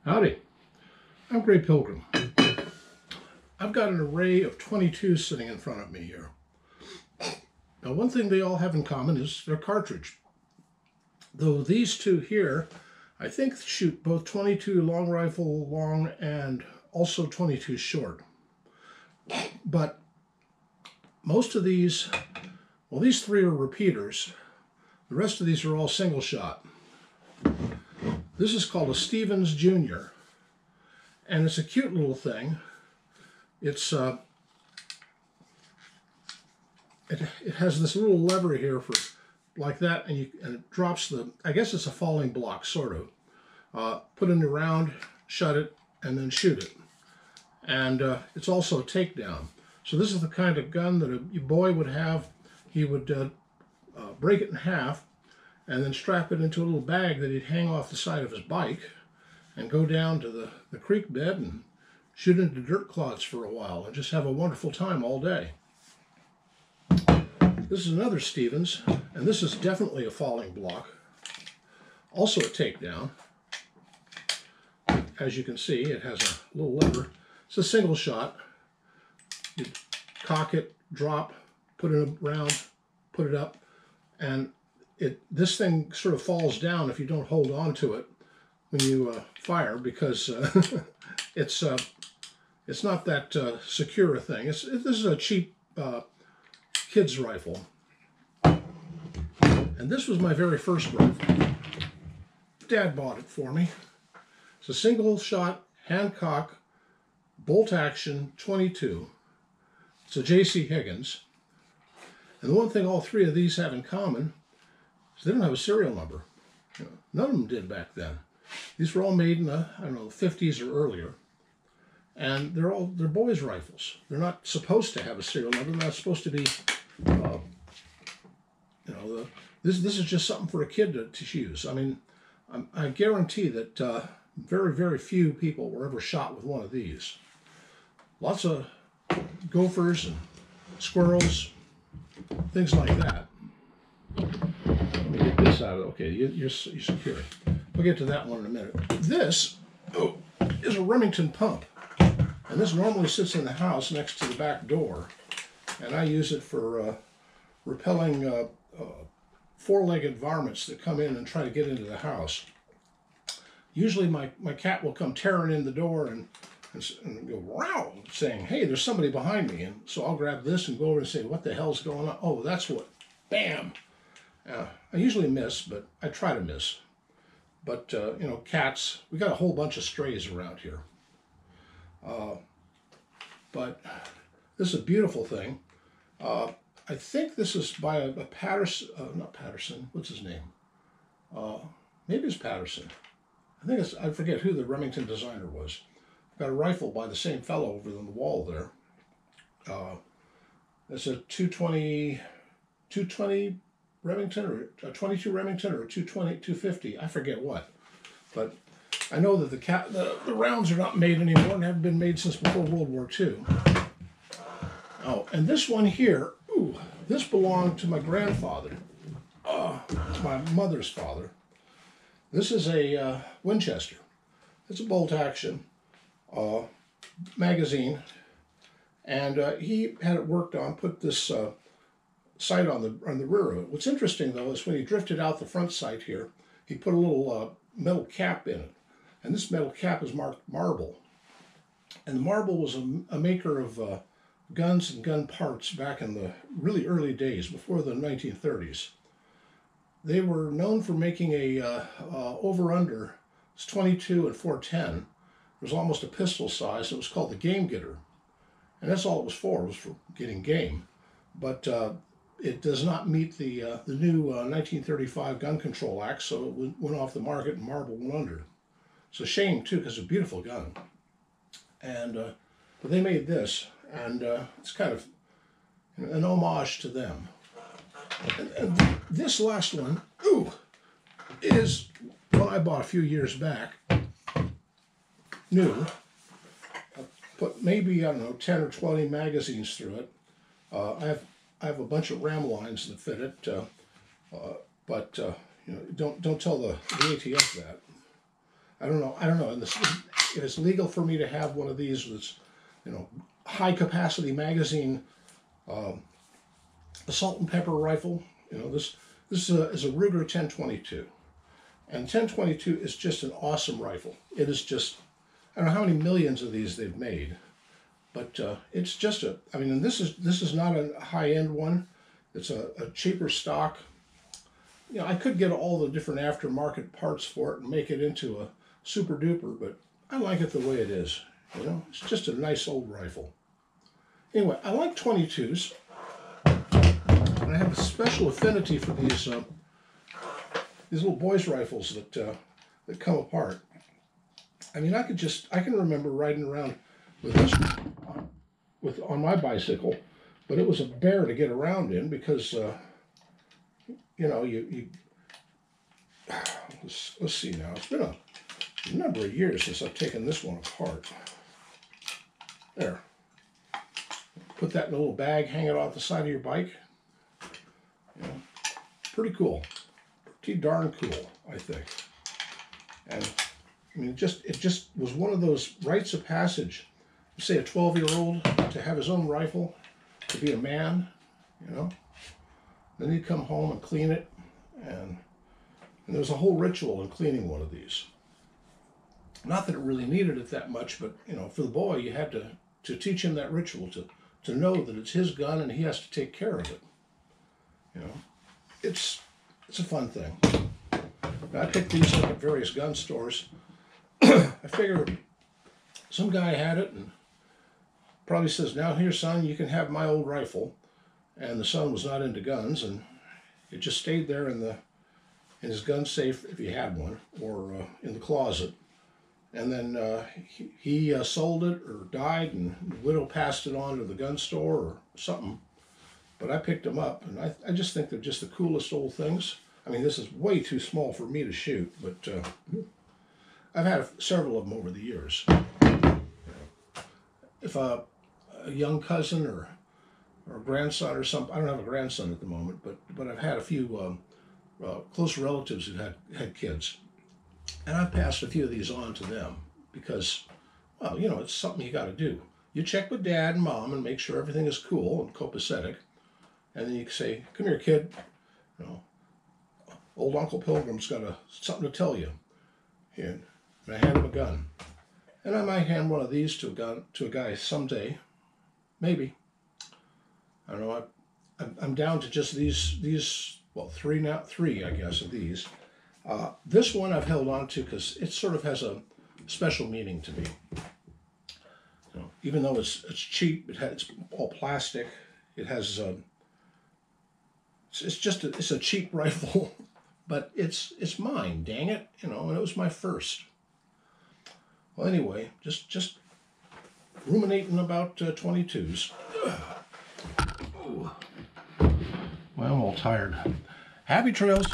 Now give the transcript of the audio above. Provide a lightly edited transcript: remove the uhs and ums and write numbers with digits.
Howdy, I'm Grey Pilgrim. I've got an array of 22 sitting in front of me here. Now, one thing they all have in common is their cartridge. Though these two here, I think, shoot both 22 long rifle long and also 22 short. But most of these, well, these three are repeaters. The rest of these are all single shot. This is called a Stevens Jr. And it's a cute little thing. It's it has this little lever here for like that, and it drops the, I guess it's a falling block, sort of. Put in the round, shut it, and then shoot it. And it's also a takedown. So this is the kind of gun that a boy would have. He would break it in half and then strap it into a little bag that he'd hang off the side of his bike and go down to the creek bed and shoot into dirt clods for a while and just have a wonderful time all day. This is another Stevens, and this is definitely a falling block. Also a takedown. As you can see, it has a little lever. It's a single shot. You cock it, drop, put it around, put it up, and this thing sort of falls down if you don't hold on to it when you fire, because it's not that secure a thing. This is a cheap kid's rifle, and this was my very first rifle. Dad bought it for me. It's a single shot, hand cock, bolt action 22. It's a J.C. Higgins. And the one thing all three of these have in common is they don't have a serial number. None of them did back then. These were all made in the, I don't know, 50s or earlier. And they're boys' rifles. They're not supposed to have a serial number. They're not supposed to be, this is just something for a kid to use. I mean, I guarantee that very, very few people were ever shot with one of these. Lots of gophers and squirrels, things like that. Let me get this out of it. Okay, you're secure. We'll get to that one in a minute. This is a Remington pump. And this normally sits in the house next to the back door. And I use it for repelling four-legged varmints that come in and try to get into the house. Usually my cat will come tearing in the door and go, wow, saying, hey, there's somebody behind me. And so I'll grab this and go over and say, what the hell's going on? Oh, that's what, bam. I usually miss, but I try to miss. But, cats, we got a whole bunch of strays around here. But this is a beautiful thing. I think this is by a Patterson, not Patterson, what's his name? Maybe it's Patterson. I forget who the Remington designer was. I've got a rifle by the same fellow over on the wall there. It's a 220 Remington, or a 22 Remington, or a 250, I forget what. But I know that the rounds are not made anymore and haven't been made since before World War II. Oh, and this one here, this belonged to my grandfather, my mother's father. This is a Winchester. It's a bolt action magazine, and he had it worked on, put this sight on the rear of it. What's interesting, though, is when he drifted out the front sight here, he put a little metal cap in it. And this metal cap is marked Marble. And the Marble was a maker of guns and gun parts back in the really early days, before the 1930s. They were known for making a over-under. It's 22 and 410. It was almost a pistol size. It was called the Game Getter. And that's all it was for getting game. But it does not meet the new 1935 Gun Control Act, so it went off the market and Marble went under. It's a shame, too, because it's a beautiful gun. And but they made this, and it's kind of an homage to them. And this last one, is one I bought a few years back, new. I put maybe, I don't know, 10 or 20 magazines through it. I have a bunch of ram lines that fit it, but don't tell the ATF that. I don't know. And if it's legal for me to have one of these that's, high capacity magazine assault and pepper rifle. This is a Ruger 1022, and 1022 is just an awesome rifle. It is just, I don't know how many millions of these they've made, but it's just and this is not a high end one. It's a cheaper stock. I could get all the different aftermarket parts for it and make it into a super duper, but I like it the way it is. It's just a nice old rifle. Anyway, I like 22s. And I have a special affinity for these little boys' rifles that come apart. I mean, I can remember riding around with this on my bicycle, but it was a bear to get around in because let's see now. It's been a number of years since I've taken this one apart. There. Put that in a little bag, hang it off the side of your bike. Pretty cool. Pretty darn cool, I think. And I mean, it just was one of those rites of passage. Say a 12-year-old to have his own rifle, to be a man, Then he'd come home and clean it, and there was a whole ritual in cleaning one of these. Not that it really needed it that much, but for the boy, you had to teach him that ritual to know that it's his gun and he has to take care of it. It's a fun thing. Now, I picked these up at various gun stores. I figured some guy had it and probably says, "Now here, son, you can have my old rifle." And the son was not into guns, and it just stayed there in his gun safe if he had one, or in the closet. And then he sold it or died, and the widow passed it on to the gun store or something. But I picked them up, and I just think they're just the coolest old things. I mean, this is way too small for me to shoot, but I've had several of them over the years. If a young cousin or a grandson or something, I don't have a grandson at the moment, but I've had a few close relatives who had kids. And I've passed a few of these on to them because, well, it's something you got to do. You check with Dad and Mom and make sure everything is cool and copacetic. And then you can say, "Come here, kid. Old Uncle Pilgrim's got something to tell you." And I hand him a gun. And I might hand one of these to a guy someday. Maybe. I don't know. I'm down to just these. Well, three, I guess, of these. This one I've held on to because it sort of has a special meaning to me. Even though it's cheap, it's all plastic. It has it's a cheap rifle, but it's mine. Dang it, and it was my first. Well, anyway, just ruminating about 22s. Well, I'm all tired. Happy trails.